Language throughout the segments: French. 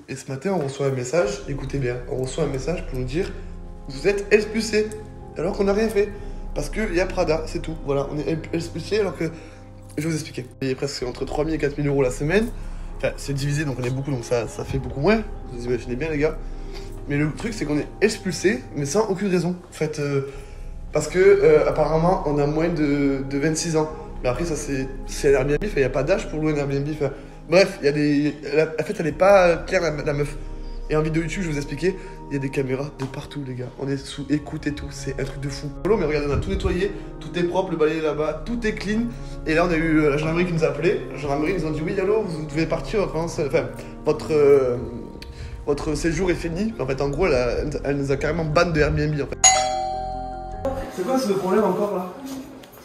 Et ce matin, on reçoit un message, écoutez bien, on reçoit un message pour nous dire vous êtes expulsés, alors qu'on n'a rien fait. Parce qu'il y a Prada, c'est tout. Voilà, on est expulsés alors que. Je vais vous expliquer. Il est presque entre 3 000 et 4 000 euros la semaine. Enfin, c'est divisé, donc on est beaucoup, donc ça fait beaucoup moins. Vous imaginez bien, les gars. Mais le truc, c'est qu'on est expulsés, mais sans aucune raison. En fait, parce que apparemment, on a moins de 26 ans. Mais après, ça, c'est un Airbnb. Il n'y a pas d'âge pour louer un Airbnb. Bref, il y a des. En fait, elle n'est pas claire, la meuf. Et en vidéo YouTube, je vais vous expliquer, il y a des caméras de partout, les gars. On est sous écoute et tout, c'est un truc de fou. Mais regardez, on a tout nettoyé, tout est propre, le balai est là-bas, tout est clean. Et là, on a eu la gendarmerie qui nous a appelé. La gendarmerie nous a dit oui, allô, vous devez partir. Enfin, votre séjour est fini. En fait, en gros, elle nous a carrément ban de Airbnb, en fait. C'est quoi ce problème encore là?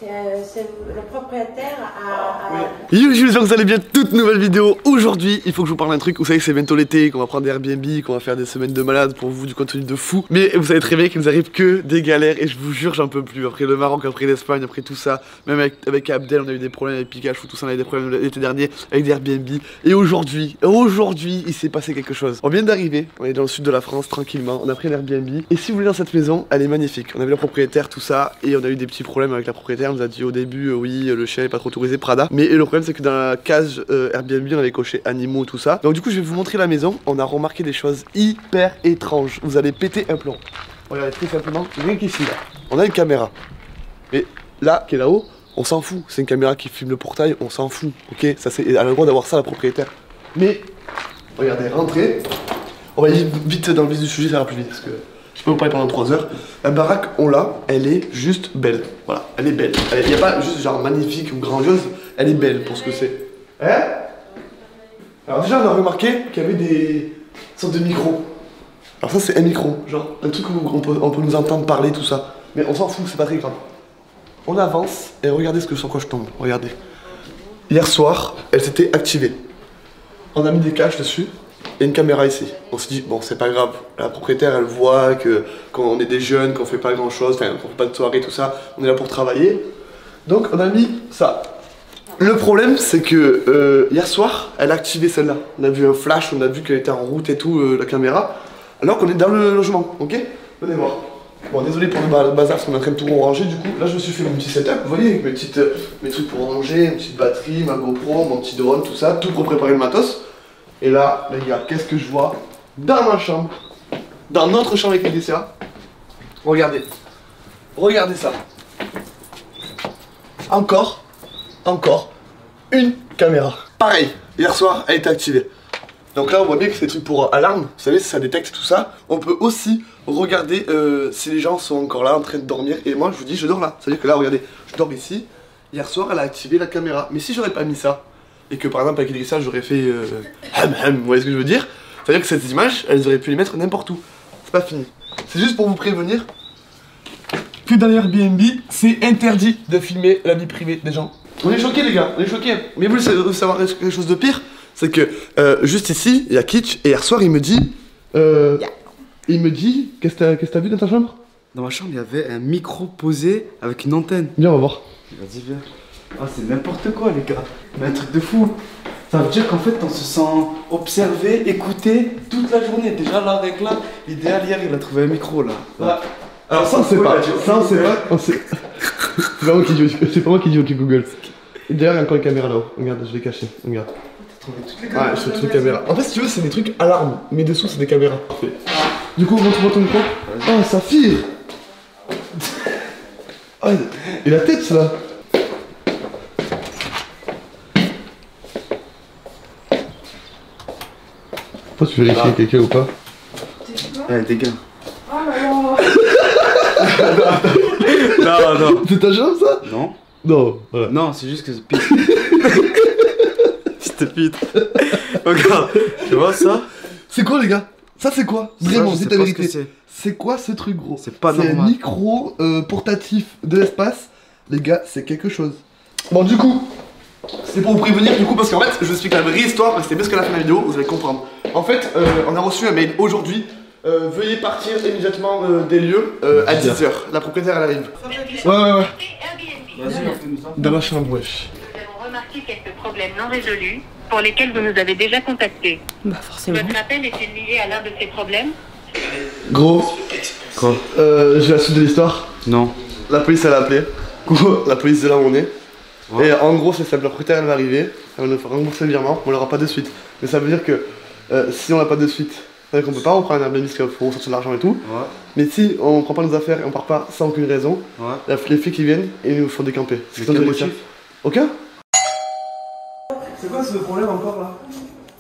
C'est le propriétaire a... Oui. Yo, j'espère que vous allez bien, toute nouvelle vidéo. Aujourd'hui, il faut que je vous parle d'un truc. Vous savez que c'est bientôt l'été, qu'on va prendre des Airbnb, qu'on va faire des semaines de malade pour vous, du contenu de fou. Mais vous savez très bien qu'il nous arrive que des galères et je vous jure, j'en peux plus. Après le Maroc, après l'Espagne, après tout ça, même avec Abdel, on a eu des problèmes avec Pikachu, tout ça, on a eu des problèmes l'été dernier avec des Airbnb. Et aujourd'hui, il s'est passé quelque chose. On vient d'arriver, on est dans le sud de la France, tranquillement, on a pris un Airbnb. Et si vous voulez, dans cette maison, elle est magnifique. On avait le propriétaire, tout ça, et on a eu des petits problèmes avec la propriétaire. Elle nous a dit au début, oui, le chien est pas trop autorisé, Prada. Mais le problème, c'est que dans la case Airbnb, on avait coché animaux, tout ça. Donc du coup, je vais vous montrer la maison. On a remarqué des choses hyper étranges. Vous allez péter un plomb. Regardez, très simplement, rien qu'ici, là. On a une caméra. Mais là, qui est là-haut, on s'en fout. C'est une caméra qui filme le portail, on s'en fout. Ok, ça, elle a le droit d'avoir ça, la propriétaire. Mais, regardez, rentrez. On va aller vite dans le vif du sujet, ça ira plus vite. Parce que je peux vous parler pendant 3 heures. La baraque, on l'a, elle est juste belle. Voilà, elle est belle. Il n'y a pas juste genre magnifique ou grandiose, elle est belle pour ce que c'est. Hein? Alors déjà, on a remarqué qu'il y avait des sortes de micros. Alors ça, c'est un micro, genre un truc où on peut nous entendre parler, tout ça. Mais on s'en fout, c'est pas très grave. On avance et regardez sur quoi je tombe. Regardez. Hier soir, elle s'était activée. On a mis des caches dessus. Et une caméra ici. On se dit, bon, c'est pas grave. La propriétaire, elle voit que quand on est des jeunes, qu'on fait pas grand chose, enfin, qu'on fait pas de soirée, tout ça, on est là pour travailler. Donc, on a mis ça. Le problème, c'est que hier soir, elle a activé celle-là. On a vu un flash, on a vu qu'elle était en route et tout, la caméra. Alors qu'on est dans le logement, ok? Venez voir. Bon, désolé pour le bazar, parce qu'on est en train de tout ranger. Du coup, là, je me suis fait mon petit setup. Vous voyez, avec mes trucs pour ranger, une petite batterie, ma GoPro, mon petit drone, tout ça, tout pour préparer le matos. Et là, les gars, qu'est-ce que je vois dans ma chambre, dans notre chambre avec les DCA? Regardez. Regardez ça. Encore une caméra. Pareil, hier soir, elle était activée. Donc là, on voit bien que c'est des trucs pour alarme. Vous savez, si ça détecte tout ça. On peut aussi regarder si les gens sont encore là en train de dormir. Et moi, je vous dis, je dors là. C'est-à-dire que là, regardez, je dors ici. Hier soir, elle a activé la caméra. Mais si j'aurais pas mis ça, et que par exemple avec Idrissa j'aurais fait vous voyez ce que je veux dire? C'est-à-dire que ces images, elles auraient pu les mettre n'importe où. C'est pas fini. C'est juste pour vous prévenir que dans les Airbnb, c'est interdit de filmer la vie privée des gens. On est choqués les gars, on est choqués. Mais vous voulez savoir quelque chose de pire? C'est que juste ici, il y a Kitsch, et hier soir il me dit... qu'est-ce que t'as vu dans ta chambre? Dans ma chambre, il y avait un micro posé avec une antenne. Viens, on va voir. Vas-y, viens. Ah, c'est n'importe quoi, les gars. Mais un truc de fou. Ça veut dire qu'en fait, on se sent observé, écouté toute la journée. Déjà, là, avec là, l'idéal, hier, il a trouvé un micro, là. Ouais. Alors, ça, on sait pas. Ça, on sait pas. C'est pas moi qui dis OK Google. D'ailleurs, il y a encore une caméra là-haut. Regarde, je l'ai caché. Regarde. T'as trouvé toutes les caméras? Ouais, c'est toutes les caméras. En fait, si tu veux, c'est des trucs alarmes. Mais dessous, c'est des caméras. Parfait. Du coup, montre-moi ton micro. Oh, Saphir. Ah, et la tête, là. Toi, tu vérifies quelqu'un ou pas? Ouais, des gars. Oh là là. Non. C'est ta chambre, ça? Non. Non, voilà. Non, c'est juste que c'est pire. C'était pute. Regarde, tu vois ça? C'est quoi, les gars? Ça, c'est quoi? Vraiment, dis ta vérité. C'est quoi ce truc, gros? C'est pas normal. C'est un micro portatif de l'espace. Les gars, c'est quelque chose. Bon, du coup, c'est pour vous prévenir, du coup, parce qu'en fait, je vous explique la vraie histoire, restez bien jusqu'à la fin de la vidéo, vous allez comprendre. En fait, on a reçu un mail aujourd'hui. Veuillez partir immédiatement des lieux à 10h. La propriétaire, elle arrive. Ouais. Vas-y, on fait ça. Dans la chambre, wesh. Nous avons remarqué quelques problèmes non résolus. pour lesquels vous nous avez déjà contactés. Bah forcément. Votre appel est-il lié à l'un de ces problèmes? Gros, Quoi? j'ai la suite de l'histoire. Non. La police elle a appelé. La police de là où on est. Ouais. Et en gros c'est simple, la propriétaire elle va arriver, elle va nous faire rembourser le virement, on l'aura pas de suite. Mais ça veut dire que si on l'a pas de suite, ça veut dire qu'on peut pas reprendre un Airbnb parce qu'il faut ressortir de l'argent et tout. Ouais. Mais si on prend pas nos affaires et on part pas sans aucune raison, Ouais. les flics qui viennent et ils nous font décamper. C'est quel motif? Ok. C'est quoi ce problème encore là?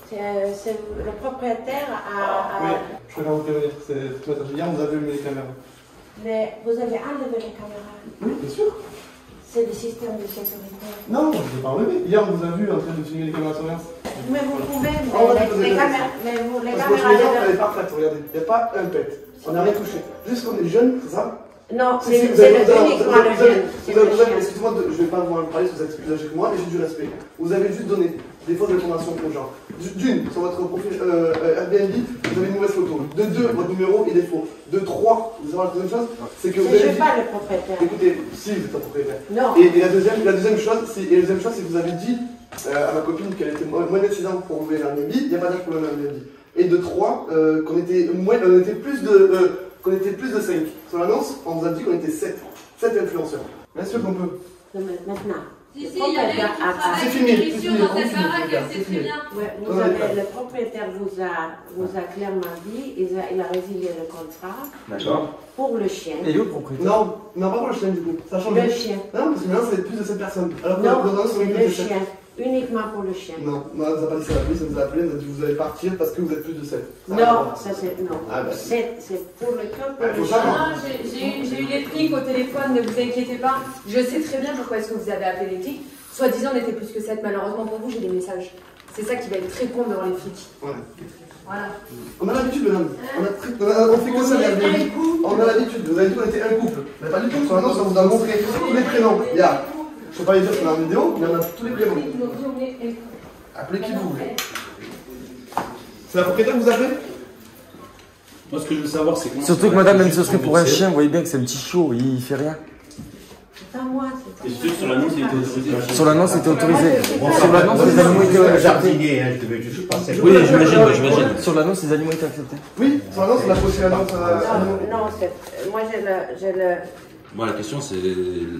C'est le propriétaire à... Oui, je préfère vous prévenir, c'est tout hier vous avez allumé les caméras. Mais vous avez enlevé les caméras. Oui, bien sûr. C'est le système de sécurité. Non, je ne vais pas enlever. Hier on vous a vu en train de filmer les caméras surveillance. Mais vous pouvez, les caméras... Mais vous, les Parce que caméras... elle est parfaite, regardez. Il n'y a pas un pet. On n'a rien touché. Juste qu'on est jeune, c'est ça? Non, Si, c'est vous avez- uniquement le jeune. C'est le chien. Excusez-moi, je ne vais pas vous en parler parce que vous êtes plus âgé que moi, mais j'ai du respect. Vous avez juste donné des fausses informations aux gens. D'une, sur votre profil Airbnb, vous avez une mauvaise photo. De deux, votre numéro il est faux. De trois, vous savez la deuxième chose, c'est que vous Je ne avez suis dit... pas le propriétaire. Écoutez, si vous êtes un propriétaire. Non. Et la deuxième chose, c'est que vous avez dit à ma copine qu'elle était monétisante pour ouvrir un Airbnb. Il n'y a pas d'âge pour le Airbnb. Et de trois, qu'on était plus de 5. Sur l'annonce, on vous a dit qu'on était 7 influenceurs. Bien sûr qu'on peut. Non, mais maintenant. Si, il y a des gens qui travaillent C'est fini, sur c'est fini, dans cette c'est fini, baraque, c'est c'est fini. très bien. Ouais, vous avez, le propriétaire vous a clairement dit, il a résilié le contrat D'accord. pour le chien. Et le propriétaire? Non, pas pour le chien du coup. Ça change. Le chien. Non, parce que maintenant c'est plus de 7 personnes. Alors que Non, l'annonce, on c'est est le plus de 7. chien. Uniquement pour le chien. Non, on nous a pas dit ça, la police nous a appelé, elle nous a dit vous allez partir parce que vous êtes plus de 7. Non, ça c'est non. Ah, bah, c'est pour le camp, pour Ah, le faut chien. savoir. Non, j'ai eu les flics au téléphone, ne vous inquiétez pas. Je sais très bien pourquoi est-ce que vous avez appelé les flics. Soi-disant, on était plus que 7. Malheureusement pour vous, j'ai des messages. C'est ça qui va être très con devant les flics. Ouais. Voilà. On a l'habitude, madame. On fait que ça, Airbnb. On a l'habitude. Vous avez dit qu'on était un couple. Mais pas du tout. Sur l'annonce, on vous a montré tous les prénoms. Il y a, je ne peux pas les dire sur la vidéo, mais on a tous les prénoms. Appelez qui vous voulez. C'est la propriétaire que vous appelez? Moi, ce que je veux savoir, c'est comment. Surtout que madame, même si ce serait pour un chien, vous voyez bien que c'est un petit chiot, il fait rien. C'est pas moi, c'est Et pas sûr que sur l'annonce, il était autorisé. Sur l'annonce, c'était autorisé. Sur l'annonce, les animaux étaient acceptés. jardinier, hein, je suis pas Oui, j'imagine. Sur l'annonce, les animaux étaient acceptés. Oui, sur l'annonce, on a posté l'annonce. Non, moi j'ai le... Moi, la question, c'est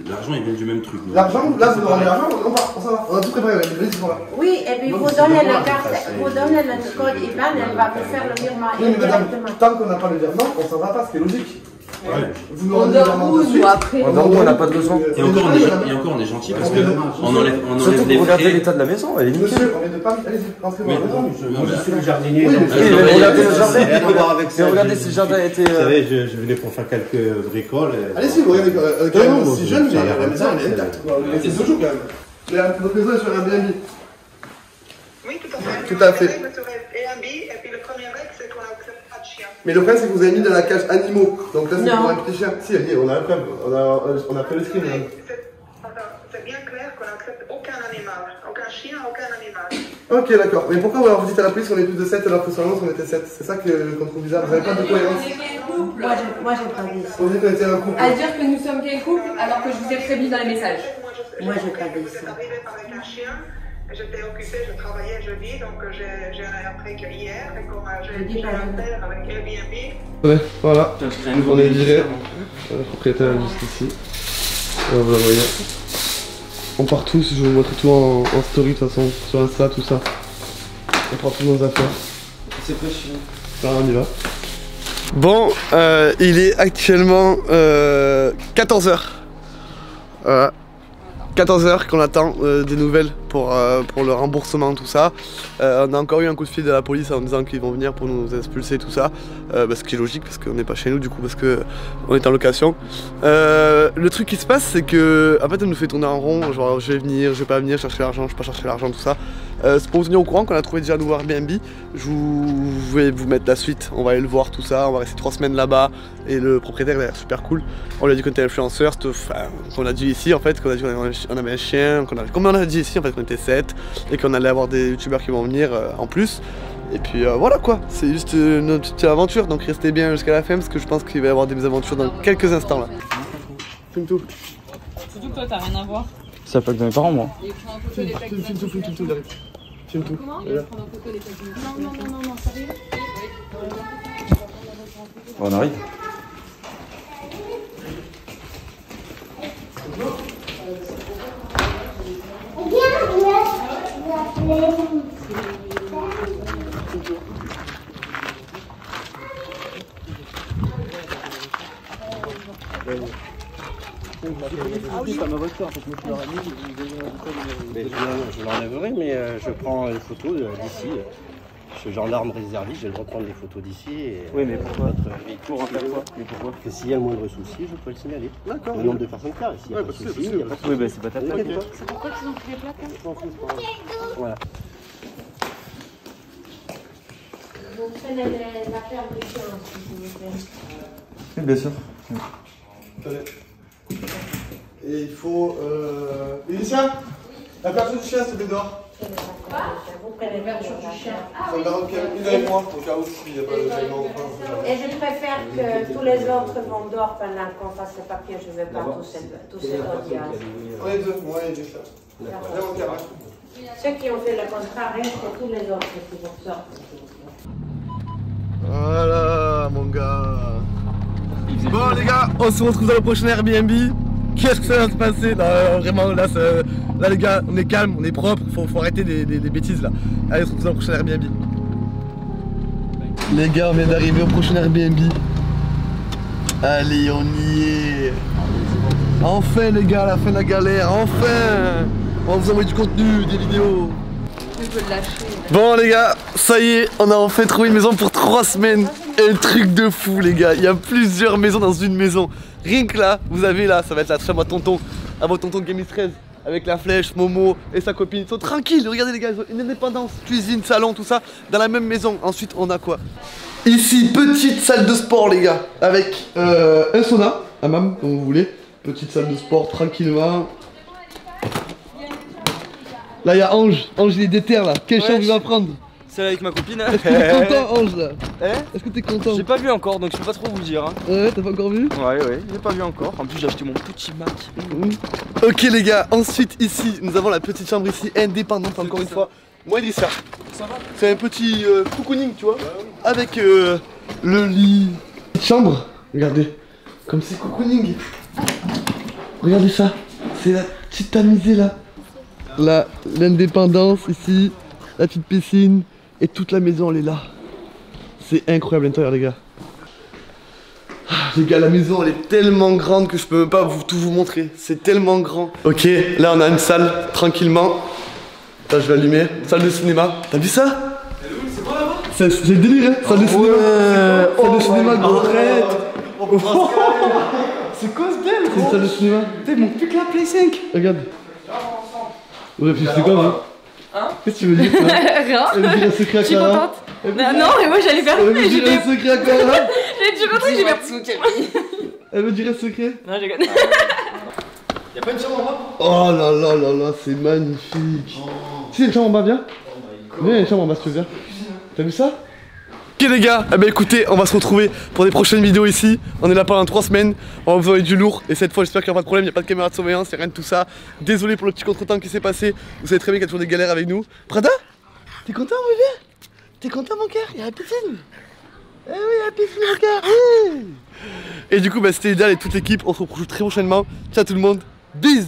l'argent, il vient du même truc. L'argent, là, vous nous rendez l'argent, on part, on s'en va. On a tout préparé, les polices sont là. Oui, et puis vous donnez la carte, vous donnez le code IBAN, elle va vous faire le virement Oui, mais madame, directement. tant qu'on n'a pas le virement, on s'en va pas, ce qui est logique. Ouais. Vous nous rendez le virement de suite. après. En Dordogne, on n'a pas de besoin. Et encore, on est gentil parce qu'on enlève Surtout les pour regarder frais. l'état de la maison, elle est nickel. Monsieur, on vient de Paris, allez-y, rentrez dans la maison. Moi, je suis le jardinier. Oui, donc, mais- Oui, mais regardez le jardin. rien à voir avec ça. Mais regardez si le jardin était. Vous savez, je venais pour faire quelques bricoles. Allez-y, vous regardez quand même Non, si non, jeune, mais ça a l'air la maison comme elle est ça, intacte. C'est toujours quand même. Mais votre maison est sur Airbnb. Oui, tout à fait. Tout à fait. Sur Airbnb, et puis le premier règle, c'est qu'on n'accepte pas de chien. Mais le problème c'est que vous avez mis dans la cage animaux. Donc là c'est Non. pour un petit chien. Si, on a la preuve. On a fait le screen. Madame. C'est bien clair qu'on n'accepte aucun animal. Aucun chien, aucun animal. Ok, d'accord. Mais pourquoi alors vous dites à la police qu'on est plus de 7 alors que sur l'annonce on était 7? C'est ça qu'on trouve bizarre. Vous n'avez pas de cohérence. Moi j'ai pas dit ça. On dit qu'on était un couple. À dire que nous sommes quel couple alors que je vous ai prévenu dans les messages. Moi, j'ai pas dit Vous êtes ça. arrivé avec un chien. J'étais occupée, je travaillais jeudi, donc j'ai appris que hier, et comme Jeudi, j'ai par exemple. affaire avec Airbnb, Ouais, voilà. On est viré. Le propriétaire est juste ici. Voilà, vous la voyez. On part tous, je vous montre tout en story de toute façon, sur Insta, tout ça. On prend toutes nos affaires. C'est pas chiant. Là, on y va. Bon, il est actuellement 14h. Voilà. 14h qu'on attend des nouvelles pour le remboursement, tout ça. On a encore eu un coup de fil de la police en disant qu'ils vont venir pour nous expulser, tout ça. Ce qui est logique parce qu'on n'est pas chez nous du coup, parce qu'on est en location. Le truc qui se passe, c'est que en fait, elle nous fait tourner en rond, genre je vais venir, je vais pas venir chercher l'argent, je vais pas chercher l'argent, tout ça. C'est pour vous tenir au courant qu'on a trouvé déjà un nouveau Airbnb. Je vais vous mettre la suite, on va aller le voir, tout ça. On va rester 3 semaines là-bas et le propriétaire il a l'air super cool. On lui a dit qu'on était influenceur, qu'on a dit ici en fait, qu'on a dit qu'on avait un chien, comme on a dit ici en fait qu'on était 7 et qu'on allait avoir des youtubeurs qui vont venir en plus. Et puis voilà quoi, c'est juste une petite aventure, donc restez bien jusqu'à la fin parce que je pense qu'il va y avoir des aventures dans quelques instants là. Filme tout. Surtout que toi, t'as rien à voir. C'est la plaque de mes parents, moi. Ils font un peu les plaques de Filme tout, j'arrive. Filme tout. Comment Regarde. Non, sérieux. On arrive. Je l'enlèverai, mais je prends une photo d'ici. Je suis gendarme réserviste, j'ai le droit de prendre des photos d'ici. Oui, mais pourquoi? Votre véhicule, Mais pourquoi? que s'il y a le moindre souci, je peux le signaler. D'accord. Le nombre de personnes qui arrivent. S'il n'y a pas de souci, il n'y a pas de souci. Oui, bah c'est pas ta plaque. C'est pourquoi qu'ils ont pris les plaques hein? Je m'en fous, c'est pas grave. Voilà. Vous prenez la permission, s'il vous plaît. Oui, bien sûr. Et il faut. Initia, la personne du chien, c'est dehors. Vous prenez la permission du chien. Ça me garantit une avec moi, au cas où s'il n'y a pas de paiement ou pas. Et je préfère que tous les autres vont dehors pendant qu'on fasse le papier. Je ne veux pas tous ces audiences. On est deux, moi et Initia. Vraiment carré. Ceux qui ont fait le contrat restent et tous les autres qui vont sortir. Voilà, mon gars. Bon, les gars, on se retrouve dans le prochain Airbnb. Qu'est-ce que ça va se passer? Là, vraiment, là, les gars, on est calme, on est propre. Faut arrêter des bêtises là. Allez, on se retrouve dans le prochain Airbnb. Les gars, on vient d'arriver au prochain Airbnb. Allez, on y est. Enfin, les gars, la fin de la galère. Enfin, on va vous envoyer du contenu, des vidéos. Je peux le lâcher. Bon les gars, ça y est, on a enfin trouvé une maison pour 3 semaines. Un truc de fou les gars, il y a plusieurs maisons dans une maison. Rien que là, vous avez là, ça va être la chambre à tonton, à votre tonton Game 13, avec la flèche, Momo et sa copine. Ils sont tranquilles, regardez les gars, ils ont une indépendance, cuisine, salon, tout ça, dans la même maison. Ensuite, on a quoi? Ici, petite salle de sport les gars, avec un sauna, hammam, comme vous voulez. Petite salle de sport, tranquillement. Là, il y a Ange, il est déter là. Quelle chambre il va prendre? Celle avec ma copine. Est-ce que t'es content, Ange là? Est-ce que t'es content? J'ai pas vu encore, donc je peux pas trop vous le dire. Hein. Ouais, t'as pas encore vu? Ouais, j'ai pas vu encore. En plus, j'ai acheté mon petit Mac. Ok les gars, ensuite ici, nous avons la petite chambre ici, indépendante encore une fois. Moi Idrissa, c'est un petit cocooning, tu vois, avec le lit. Petite chambre, regardez, comme c'est cocooning. Regardez ça, c'est la petite tamisée là. Là, l'indépendance ici, la petite piscine et toute la maison elle est là. C'est incroyable l'intérieur les gars. Les gars, la maison elle est tellement grande que je peux même pas tout vous montrer. C'est tellement grand. Ok, là on a une salle tranquillement. Là je vais allumer. Salle de cinéma. T'as vu ça? C'est quoi là-bas? C'est le délire hein. Salle de cinéma. Salle de cinéma gros. C'est quoi ce bel? C'est une salle de cinéma. Putain, il manque plus que la Play 5. Regarde. Ouais, puis c'est quoi hein? Qu'est-ce que tu veux dire? Rien. Elle veut dire un secret à Je suis Clara. contente. Non, mais moi j'allais faire. Elle veut dire un secret à Clara. J'ai pas truc, j'ai fait. Elle veut dire un secret. Non, j'ai gagné. Y'a pas une chambre en bas? Oh là là là là, c'est magnifique. Si, une chambre en bas, viens. Viens, il y a une chambre en bas si tu veux bien. T'as vu ça? Ok les gars, eh ben écoutez, on va se retrouver pour des prochaines vidéos ici. On est là pendant 3 semaines, on va vous envoyer du lourd. Et cette fois j'espère qu'il n'y aura pas de problème, il n'y a pas de caméra de surveillance, il n'y a rien de tout ça. Désolé pour le petit contretemps qui s'est passé. Vous savez très bien qu'il y a toujours des galères avec nous. Prada, t'es content mon bébé? T'es content mon cœur? Il y a la piscine. Eh oui, il y a la piscine mon cœur, oui. Et du coup bah, c'était idéal et toute l'équipe, on se retrouve très prochainement. Ciao tout le monde, bisous.